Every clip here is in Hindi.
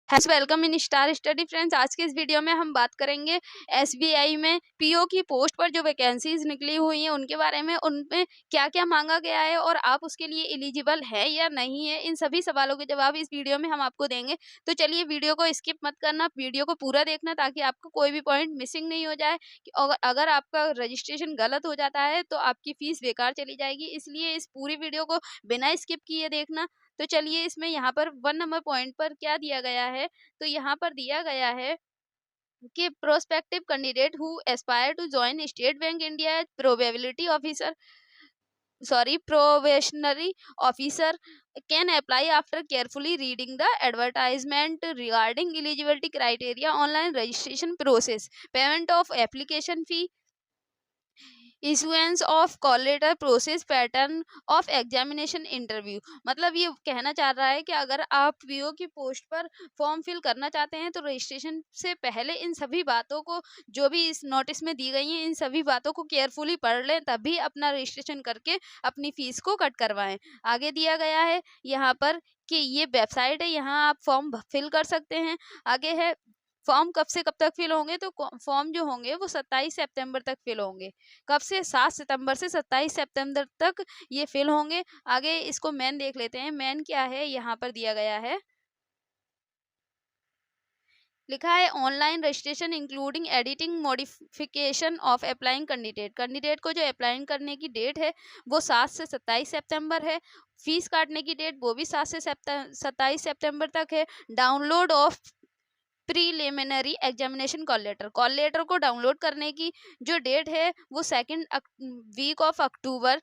Hello welcome in star study friends. आज के इस वीडियो में हम बात करेंगे एसबीआई में पीओ की पोस्ट पर जो वैकेंसीज निकली हुई हैं उनके बारे में, उनमें क्या क्या मांगा गया है और आप उसके लिए एलिजिबल है या नहीं है। इन सभी सवालों के जवाब इस वीडियो में हम आपको देंगे। तो चलिए वीडियो को स्किप मत करना, वीडियो को पूरा देखना ताकि आपको कोई भी पॉइंट मिसिंग नहीं हो जाए। अगर आपका रजिस्ट्रेशन गलत हो जाता है तो आपकी फीस बेकार चली जाएगी, इसलिए इस पूरी वीडियो को बिना स्किप किए देखना। तो चलिए इसमें यहाँ पर 1 नंबर पॉइंट पर क्या दिया गया है। तो यहाँ पर दिया गया है कि prospective candidate who aspire to join State Bank India probability officer probationary officer can apply after carefully reading the advertisement regarding eligibility criteria, online registration process, payment of application fee, issuance of call letter, process pattern of examination interview. मतलब ये कहना चाह रहा है कि अगर आप पीओ की पोस्ट पर फॉर्म फिल करना चाहते हैं तो रजिस्ट्रेशन से पहले इन सभी बातों को, जो भी इस नोटिस में दी गई हैं, इन सभी बातों को केयरफुली पढ़ लें, तभी अपना रजिस्ट्रेशन करके अपनी फीस को कट करवाएं। आगे दिया गया है यहाँ पर कि ये वेबसाइट है, यहाँ आप फॉर्म फिल कर सकते हैं। आगे है फॉर्म कब से कब तक फिल होंगे, तो फॉर्म जो होंगे वो 27 सितंबर तक फिल होंगे। कब से? 7 सितंबर से 27 सितंबर तक ये फिल होंगे। आगे इसको मेन देख लेते हैं। मेन क्या है, यहाँ पर दिया गया है, लिखा है online registration including editing modification of applying candidate. Candidate को जो अप्लाइंग करने की डेट है वो 7 से 27 सितंबर है। फीस काटने की डेट वो भी 7 से 27 सितंबर तक है। Download of preliminary examination call letter को डाउनलोड करने की जो डेट है वो 2nd वीक ऑफ अक्टूबर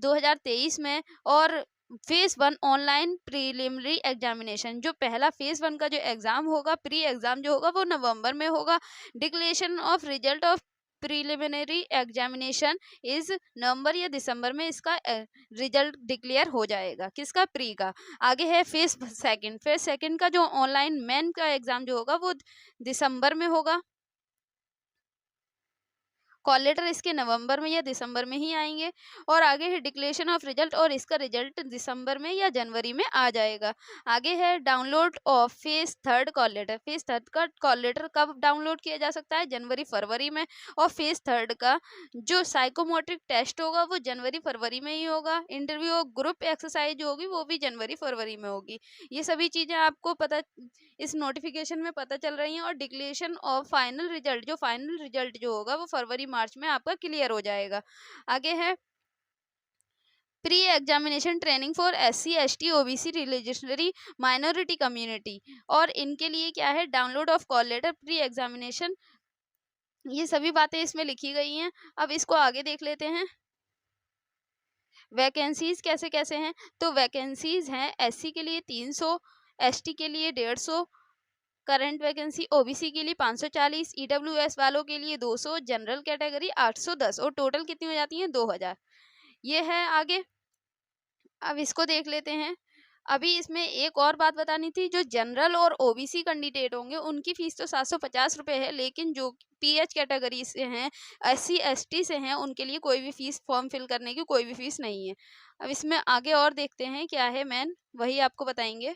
2023 में। और फेज 1 ऑनलाइन प्रीलिमिनरी एग्जामिनेशन, जो पहला फेज 1 का जो एग्जाम होगा, प्री एग्जाम जो होगा वो नवंबर में होगा। Declaration of result of preliminary examination is नवंबर या दिसंबर में इसका रिजल्ट डिक्लेयर हो जाएगा। किसका? प्री का। आगे है फेज 2 का जो ऑनलाइन मेन का एग्जाम जो होगा वो दिसंबर में होगा। कॉल लेटर इसके नवंबर में या दिसंबर में ही आएंगे। और आगे है डिक्लेरेशन ऑफ रिजल्ट, और इसका रिजल्ट दिसंबर में या जनवरी में आ जाएगा। आगे है download of phase 3 call letter. Phase 3 का कॉल लेटर कब डाउनलोड किया जा सकता है? जनवरी फरवरी में। और फेज 3 का जो साइकोमोट्रिक टेस्ट होगा वो जनवरी फरवरी में ही होगा। इंटरव्यू और ग्रुप एक्सरसाइज जो होगी वो भी जनवरी फरवरी में होगी। ये सभी चीज़ें आपको पता इस नोटिफिकेशन में पता चल रही हैं। और डिक्लेरेशन ऑफ फाइनल रिजल्ट, जो फाइनल रिजल्ट जो होगा वो फरवरी मार्च में आपका क्लियर हो जाएगा। आगे है pre examination training for SC ST OBC religious minority community. और इनके लिए क्या है? Download of call letter, pre examination, ये सभी बातें इसमें लिखी गई हैं। अब इसको आगे देख लेते हैं। वैकेंसीज कैसे कैसे हैं, तो वैकेंसीज हैं SC के लिए 300, ST के लिए 150, करंट वैकेंसी ओबीसी के लिए 540, ईडब्ल्यूएस वालों के लिए 200, जनरल कैटेगरी 810, और टोटल कितनी हो जाती हैं? 2000। ये है आगे। अब इसको देख लेते हैं। अभी इसमें एक और बात बतानी थी, जो जनरल और ओबीसी कैंडिडेट होंगे उनकी फीस तो 750 रुपये है, लेकिन जो पीएच कैटेगरी से हैं, SC ST से हैं, उनके लिए कोई भी फीस, फॉर्म फिल करने की कोई भी फीस नहीं है। अब इसमें आगे और देखते हैं क्या है, मैन वही आपको बताएंगे।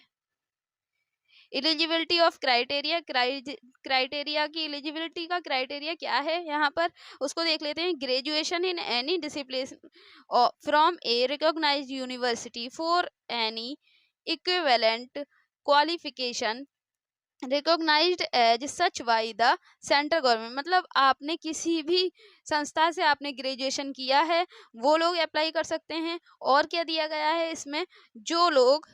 एलिजिबिलिटी ऑफ क्राइटेरिया, क्राइटेरिया की एलिजिबिलिटी का क्राइटेरिया क्या है यहाँ पर, उसको देख लेते हैं। Graduation in any discipline from a recognised university for any equivalent qualification recognised as such by the central government. मतलब आपने किसी भी संस्था से आपने ग्रेजुएशन किया है वो लोग अप्लाई कर सकते हैं। और क्या दिया गया है इसमें, जो लोग,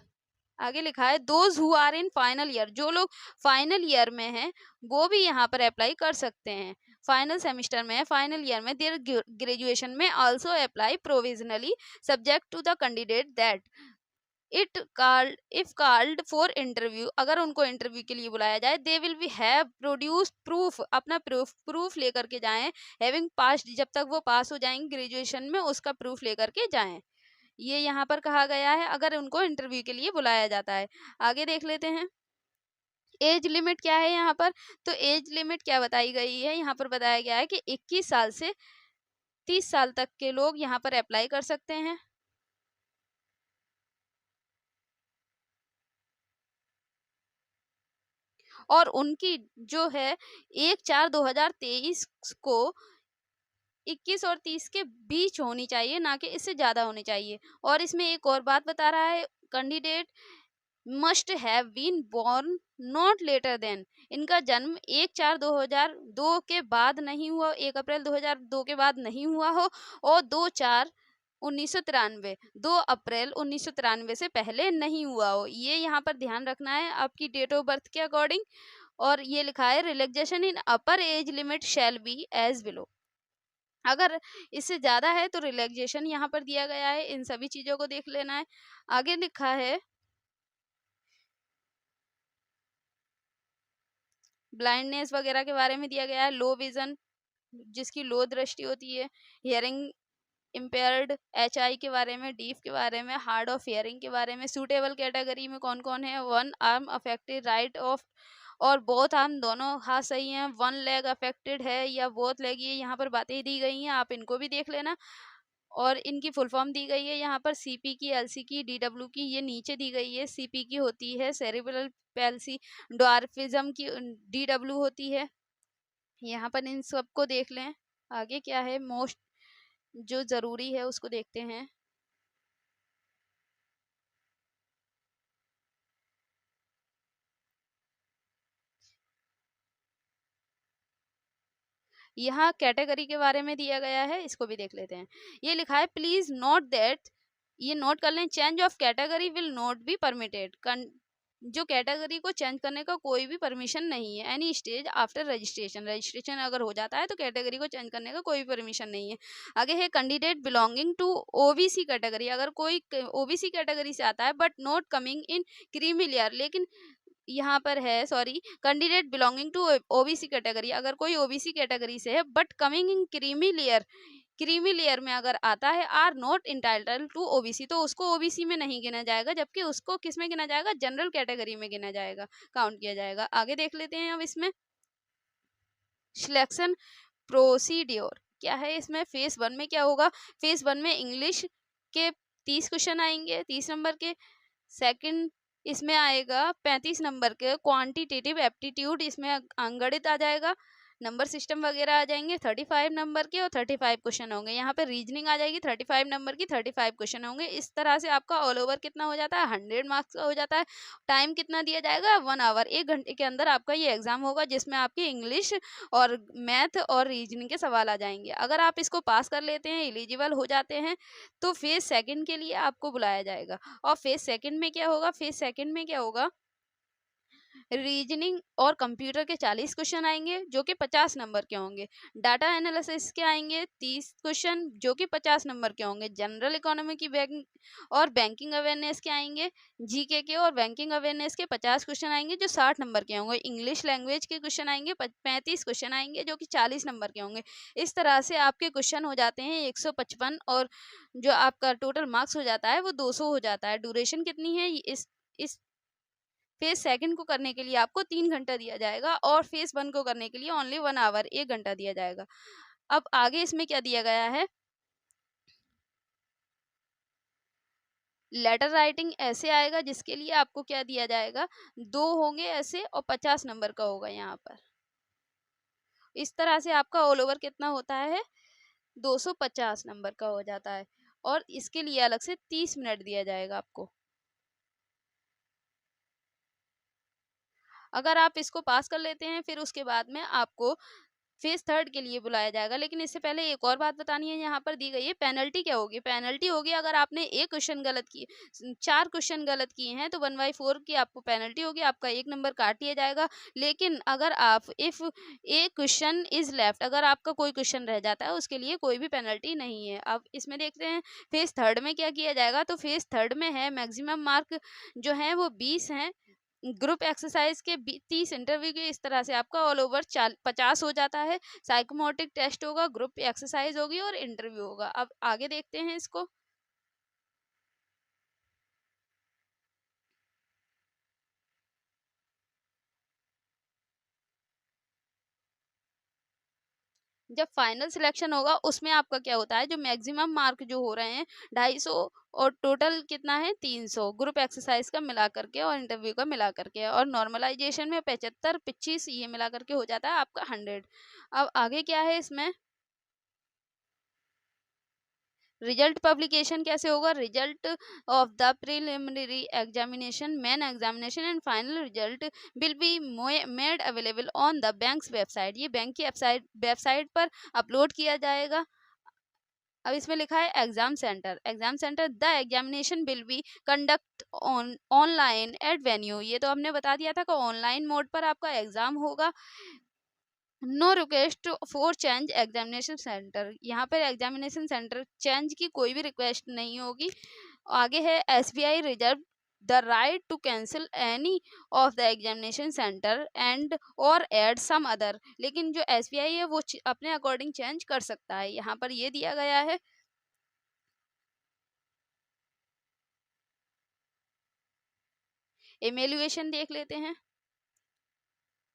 आगे लिखा है those who are in final year, जो लोग फाइनल ईयर में हैं वो भी यहाँ पर अप्लाई कर सकते हैं। फाइनल सेमेस्टर में है, फाइनल ईयर में, देयर ग्रेजुएशन में also apply provisionally subject to the candidate that if called for interview. अगर उनको इंटरव्यू के लिए बुलाया जाए, they will be have produce proof, अपना प्रूफ लेकर के जाएं। हैविंग पास, जब तक वो पास हो जाएंगे ग्रेजुएशन में उसका प्रूफ लेकर के जाएं। ये यहाँ पर कहा गया है अगर उनको इंटरव्यू के लिए बुलाया जाता है। आगे देख लेते हैं। एज लिमिट क्या है यहाँ पर, तो एज लिमिट क्या बताई गई है, यहाँ पर बताया गया है कि 21 साल से 30 साल तक के लोग यहाँ पर अप्लाई कर सकते हैं। और उनकी जो है 1/4/2023 को 21 और 30 के बीच होनी चाहिए, ना कि इससे ज़्यादा होनी चाहिए। और इसमें एक और बात बता रहा है, candidate must have been born not later than, इनका जन्म 1/4/2002 के बाद नहीं हुआ, 1 अप्रैल 2002 के बाद नहीं हुआ हो, और 2/4/1993, 2 अप्रैल 1993 से पहले नहीं हुआ हो। ये यहाँ पर ध्यान रखना है आपकी डेट ऑफ बर्थ के अकॉर्डिंग। और ये लिखा है relaxation in upper age limit shall be as below, अगर इससे ज़्यादा है तो रिलैक्सेशन यहाँ पर दिया गया है, इन सभी चीज़ों को देख लेना है। आगे लिखा है ब्लाइंडनेस वगैरह के बारे में दिया गया है, लो विजन जिसकी लो दृष्टि होती है, हियरिंग इम्पेयर्ड HI के बारे में, डीफ के बारे में, हार्ड ऑफ हियरिंग के बारे में, सूटेबल कैटेगरी में कौन कौन है, one arm affected right of और बोथ आर्म दोनों हाथ सही हैं, वन लेग अफेक्टेड है या बोथ लेग, ये यहाँ पर बातें दी गई हैं, आप इनको भी देख लेना। और इनकी फुल फॉर्म दी गई है यहाँ पर, CP की, LC की, DW की, ये नीचे दी गई है। CP की होती है सेरिब्रल पैल्सी, ड्वार्फिज्म की DW होती है। यहाँ पर इन सबको देख लें। आगे क्या है मोस्ट जो ज़रूरी है उसको देखते हैं। यहाँ कैटेगरी के बारे में दिया गया है, इसको भी देख लेते हैं। ये लिखा है प्लीज नोट दैट, ये नोट कर लें, change of category will not be permitted, जो कैटेगरी को चेंज करने का कोई भी परमिशन नहीं है। Any stage after registration, registration अगर हो जाता है तो कैटेगरी को चेंज करने का कोई भी परमिशन नहीं है। आगे है candidate belonging to OBC category, अगर कोई OBC कैटेगरी से आता है but not coming in creamy layer, लेकिन यहाँ पर है sorry, candidate belonging to OBC category, अगर कोई OBC कैटेगरी से है but coming in creamy layer, creamy layer में अगर आता है, are not entitled to OBC, तो उसको OBC में नहीं गिना जाएगा, जबकि उसको किस में गिना जाएगा, जनरल कैटेगरी में गिना जाएगा, काउंट किया जाएगा। आगे देख लेते हैं अब इसमें सिलेक्शन प्रोसीड्योर क्या है। इसमें फेज 1 में क्या होगा, फेज 1 में इंग्लिश के 30 क्वेश्चन आएंगे 30 नंबर के। सेकंड इसमें आएगा 35 नंबर के क्वांटिटेटिव एप्टीट्यूड, इसमें अंगणित आ जाएगा, नंबर सिस्टम वगैरह आ जाएंगे 35 नंबर के, और 35 क्वेश्चन होंगे। यहाँ पे रीजनिंग आ जाएगी 35 नंबर की, 35 क्वेश्चन होंगे। इस तरह से आपका ऑल ओवर कितना हो जाता है, 100 मार्क्स का हो जाता है। टाइम कितना दिया जाएगा, 1 आवर, 1 घंटे के अंदर आपका ये एग्जाम होगा, जिसमें आपकी इंग्लिश और मैथ और रीजनिंग के सवाल आ जाएंगे। अगर आप इसको पास कर लेते हैं, एलिजिबल हो जाते हैं, तो फेज सेकंड के लिए आपको बुलाया जाएगा। और फेज सेकंड में क्या होगा, फेज सेकंड में क्या होगा, रीजनिंग और कंप्यूटर के 40 क्वेश्चन आएंगे जो कि 50 नंबर के होंगे। डाटा एनालिसिस के आएंगे 30 क्वेश्चन जो कि 50 नंबर के होंगे। जनरल इकोनॉमी की बैंक और बैंकिंग अवेयरनेस के आएंगे, जीके के और बैंकिंग अवेयरनेस के 50 क्वेश्चन आएंगे जो 60 नंबर के होंगे। इंग्लिश लैंग्वेज के क्वेश्चन आएंगे 35 क्वेश्चन आएंगे जो कि 40 नंबर के होंगे। इस तरह से आपके क्वेश्चन हो जाते हैं 155, और जो आपका टोटल मार्क्स हो जाता है वो 200 हो जाता है। ड्यूरेशन कितनी है, इस फेज सेकंड को करने के लिए आपको 3 घंटा दिया जाएगा, और फेज 1 को करने के लिए ओनली 1 आवर, 1 घंटा दिया जाएगा। अब आगे इसमें क्या दिया गया है, लेटर राइटिंग ऐसे आएगा जिसके लिए आपको क्या दिया जाएगा, 2 होंगे ऐसे और 50 नंबर का होगा यहाँ पर। इस तरह से आपका ऑल ओवर कितना होता है, 250 नंबर का हो जाता है, और इसके लिए अलग से 30 मिनट दिया जाएगा आपको। अगर आप इसको पास कर लेते हैं फिर उसके बाद में आपको फेज थर्ड के लिए बुलाया जाएगा। लेकिन इससे पहले एक और बात बतानी है, यहाँ पर दी गई है पेनल्टी क्या होगी। पेनल्टी होगी अगर आपने एक क्वेश्चन गलत की, 4 क्वेश्चन गलत किए हैं तो 1/4 की आपको पेनल्टी होगी, आपका 1 नंबर काट लिया जाएगा। लेकिन अगर आप इफ एक क्वेश्चन इज लेफ्ट, अगर आपका कोई क्वेश्चन रह जाता है उसके लिए कोई भी पेनल्टी नहीं है। अब इसमें देखते हैं फेज थर्ड में क्या किया जाएगा। तो फेज थर्ड में है मैक्सिमम मार्क जो है वो 20 हैं, ग्रुप एक्सरसाइज के 30 इंटरव्यू के। इस तरह से आपका ऑल ओवर 50 हो जाता है। साइकोमोटिक टेस्ट होगा, ग्रुप एक्सरसाइज होगी और इंटरव्यू होगा। अब आगे देखते हैं इसको। जब फाइनल सिलेक्शन होगा उसमें आपका क्या होता है, जो मैक्सिमम मार्क जो हो रहे हैं 250 और टोटल कितना है 300, ग्रुप एक्सरसाइज का मिला करके और इंटरव्यू का मिला करके, और नॉर्मलाइजेशन में 75 25 ये मिला करके हो जाता है आपका 100। अब आगे क्या है इसमें, रिजल्ट पब्लिकेशन कैसे होगा, result of the preliminary examination, main examination and final result will be made available on the banks website, ये बैंक की वेबसाइट पर अपलोड किया जाएगा। अब इसमें लिखा है exam centre the examination will be conduct online at venue, ये तो हमने बता दिया था कि ऑनलाइन मोड पर आपका एग्जाम होगा। No request for change examination centre, यहाँ पर एग्जामिनेशन सेंटर चेंज की कोई भी रिक्वेस्ट नहीं होगी। आगे है SBI reserve the right to cancel any of the examination centre and और एड सम अदर, लेकिन जो SBI है वो अपने अकॉर्डिंग चेंज कर सकता है, यहाँ पर ये दिया गया है। इमेल्युएशन देख लेते हैं।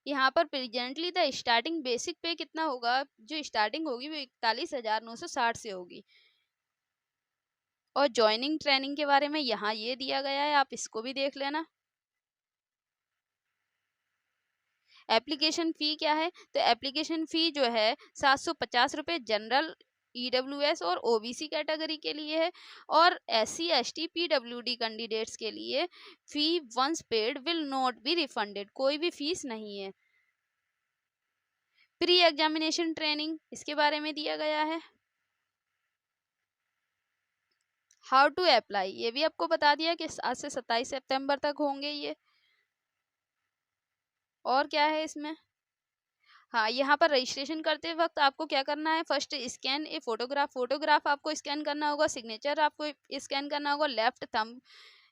यहाँ पर प्रेजेंटली द स्टार्टिंग बेसिक पे कितना होगा, जो स्टार्टिंग होगी वो 41,960 से होगी। और ज्वाइनिंग ट्रेनिंग के बारे में यहाँ ये दिया गया है, आप इसको भी देख लेना। एप्लीकेशन फ़ी क्या है, तो एप्लीकेशन फ़ी जो है 750 रुपये जनरल EWS और OBC कैटेगरी के लिए है, और SC ST PWD कैंडिडेट्स के लिए fee once paid will not be refunded, कोई भी फीस नहीं है। प्री एग्जामिनेशन ट्रेनिंग इसके बारे में दिया गया है। हाउ टू अप्लाई ये भी आपको बता दिया कि आज से 27 सितंबर तक होंगे ये। और क्या है इसमें, हाँ यहाँ पर रजिस्ट्रेशन करते वक्त आपको क्या करना है, फर्स्ट स्कैन ए फोटोग्राफ आपको स्कैन करना होगा, सिग्नेचर आपको स्कैन करना होगा,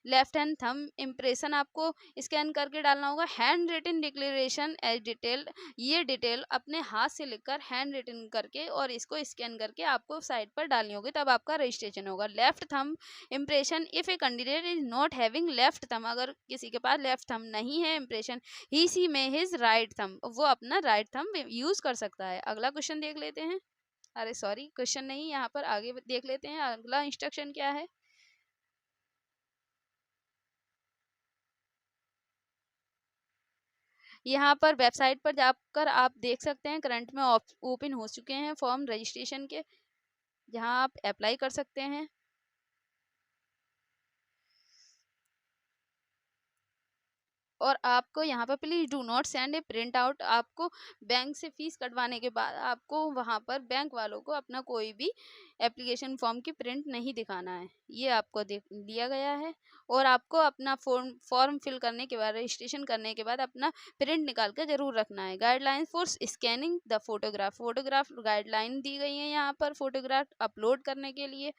लेफ्ट हैंड थंब इम्प्रेशन आपको स्कैन करके डालना होगा, handwritten declaration as detail, ये डिटेल अपने हाथ से लिखकर हैंड रिटन करके और इसको स्कैन करके आपको साइड पर डालनी होगी, तब आपका रजिस्ट्रेशन होगा। Left thumb impression if a candidate is not having left thumb, अगर किसी के पास लेफ्ट थंब नहीं है इम्प्रेशन, ही सी में हिज राइट थंब, वो अपना राइट थंब यूज़ कर सकता है। अगला क्वेश्चन देख लेते हैं, अरे सॉरी क्वेश्चन नहीं, यहाँ पर आगे देख लेते हैं अगला इंस्ट्रक्शन क्या है। यहाँ पर वेबसाइट पर जाकर आप देख सकते हैं करंट में ओपन हो चुके हैं फॉर्म रजिस्ट्रेशन के, जहाँ आप अप्लाई कर सकते हैं। और आपको यहाँ पर please do not send A print out, आपको बैंक से फीस कटवाने के बाद आपको वहाँ पर बैंक वालों को अपना कोई भी एप्लीकेशन फॉर्म की प्रिंट नहीं दिखाना है, ये आपको दिया गया है। और आपको अपना फॉर्म फिल करने के बाद रजिस्ट्रेशन करने के बाद अपना प्रिंट निकाल कर जरूर रखना है। Guidelines for scanning the photograph guideline दी गई है यहाँ पर फोटोग्राफ अपलोड करने के लिए,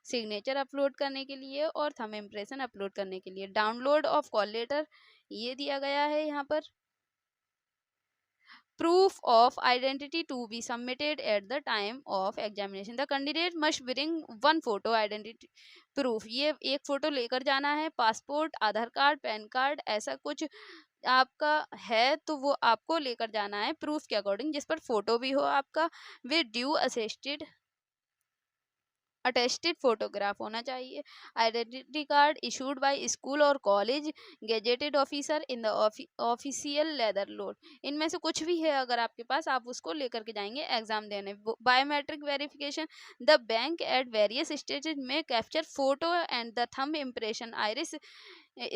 सिग्नेचर अपलोड करने के लिए और थंब इम्प्रेशन अपलोड करने के लिए। डाउनलोड ऑफ कॉल लेटर ये दिया गया है यहाँ पर। proof of identity to be submitted at the time of examination, the candidate must bring one photo identity proof, ये एक फोटो लेकर जाना है, पासपोर्ट आधार कार्ड पैन कार्ड ऐसा कुछ आपका है तो वो आपको लेकर जाना है प्रूफ के अकॉर्डिंग, जिस पर फोटो भी हो आपका, विद ड्यू अटेस्टेड फोटोग्राफ होना चाहिए। Identity card issued by school और college gazetted officer in the official letterhead, इनमें से कुछ भी है अगर आपके पास आप उसको लेकर के जाएंगे एग्जाम देने। Biometric verification, the bank at various stages में capture photo and the thumb impression iris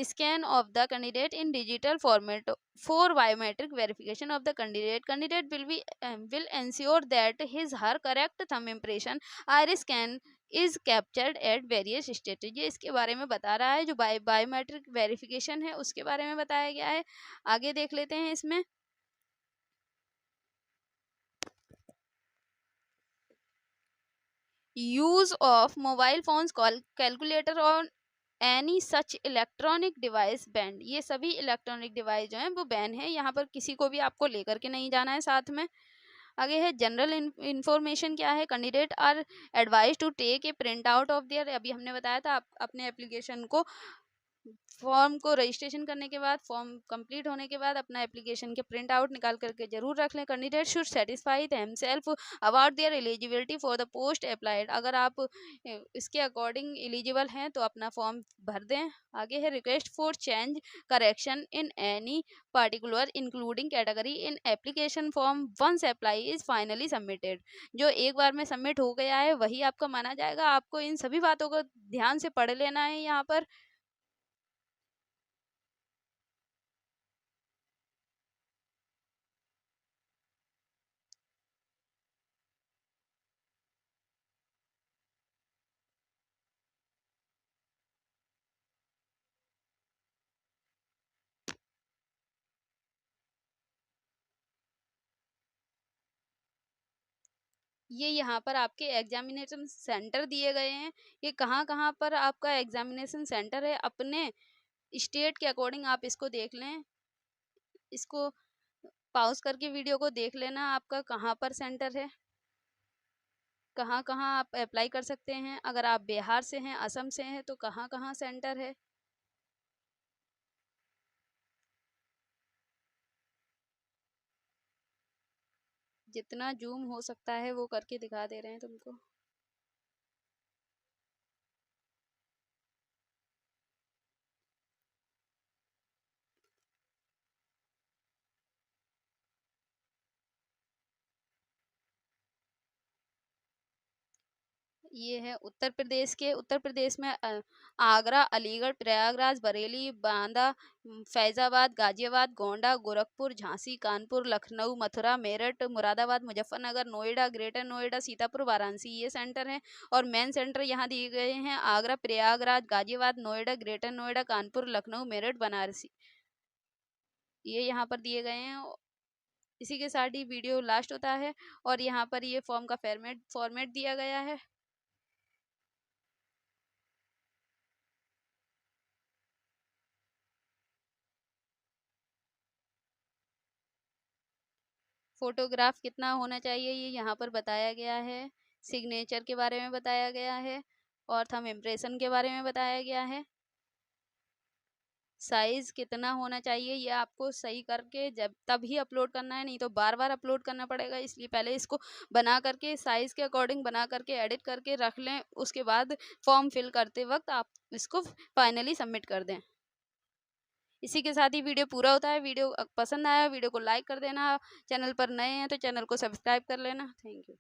scan of the candidate in digital format for biometric verification of the candidate will ensure that his her correct thumb impression iris scan is captured at various stages, ये इसके बारे में बता रहा है, जो बायोमेट्रिक वेरिफिकेशन है उसके बारे में बताया गया है। आगे देख लेते हैं इसमें, use of mobile phones calculator और any such electronic device band, ये सभी इलेक्ट्रॉनिक डिवाइस जो हैं वो बैन है, यहाँ पर किसी को भी आपको लेकर के नहीं जाना है साथ में। आगे है जनरल इंफॉर्मेशन क्या है, candidate are advise to take a print out of their, अभी हमने बताया था आप अपने एप्लीकेशन को फॉर्म को रजिस्ट्रेशन करने के बाद, फॉर्म कंप्लीट होने के बाद अपना एप्लीकेशन के प्रिंट आउट निकाल करके जरूर रख लें। Candidate should satisfy themselves about their eligibility for the post applied. अगर आप इसके अकॉर्डिंग एलिजिबल हैं तो अपना फॉर्म भर दें। आगे है request for change correction in any particular including category in application form once apply is finally submitted. जो एक बार में सबमिट हो गया है वही आपका माना जाएगा। आपको इन सभी बातों को ध्यान से पढ़ लेना है यहाँ पर। ये यहाँ पर आपके एग्जामिनेशन सेंटर दिए गए हैं। ये कहाँ कहाँ पर आपका एग्जामिनेशन सेंटर है, अपने स्टेट के अकॉर्डिंग आप इसको देख लें। इसको पॉज करके वीडियो को देख लेना आपका कहाँ पर सेंटर है, कहाँ कहाँ आप अप्लाई कर सकते हैं। अगर आप बिहार से हैं, असम से हैं, तो कहाँ कहाँ सेंटर है। जितना जूम हो सकता है वो करके दिखा दे रहे हैं तुमको। ये है उत्तर प्रदेश में आगरा, अलीगढ़, प्रयागराज, बरेली, बांदा, फैजाबाद, गाजियाबाद, गोंडा, गोरखपुर, झांसी, कानपुर, लखनऊ, मथुरा, मेरठ, मुरादाबाद, मुजफ्फरनगर, नोएडा, ग्रेटर नोएडा, सीतापुर, वाराणसी ये सेंटर हैं। और मेन सेंटर यहाँ दिए गए हैं आगरा, प्रयागराज, गाजियाबाद, नोएडा, ग्रेटर नोएडा, कानपुर, लखनऊ, मेरठ, बनारसी, ये यहाँ पर दिए गए हैं। इसी के साथ ही वीडियो लास्ट होता है और यहाँ पर ये फॉर्म का फॉर्मेट दिया गया है। फोटोग्राफ कितना होना चाहिए ये यहाँ पर बताया गया है। सिग्नेचर के बारे में बताया गया है और थंब इम्प्रेशन के बारे में बताया गया है। साइज कितना होना चाहिए ये आपको सही करके जब तभी अपलोड करना है, नहीं तो बार बार अपलोड करना पड़ेगा। इसलिए पहले इसको बना करके साइज के अकॉर्डिंग बना करके एडिट करके रख लें। उसके बाद फॉर्म फिल करते वक्त आप इसको फाइनली सबमिट कर दें। इसी के साथ ही वीडियो पूरा होता है। वीडियो पसंद आया वीडियो को लाइक कर देना। चैनल पर नए हैं तो चैनल को सब्सक्राइब कर लेना। Thank you.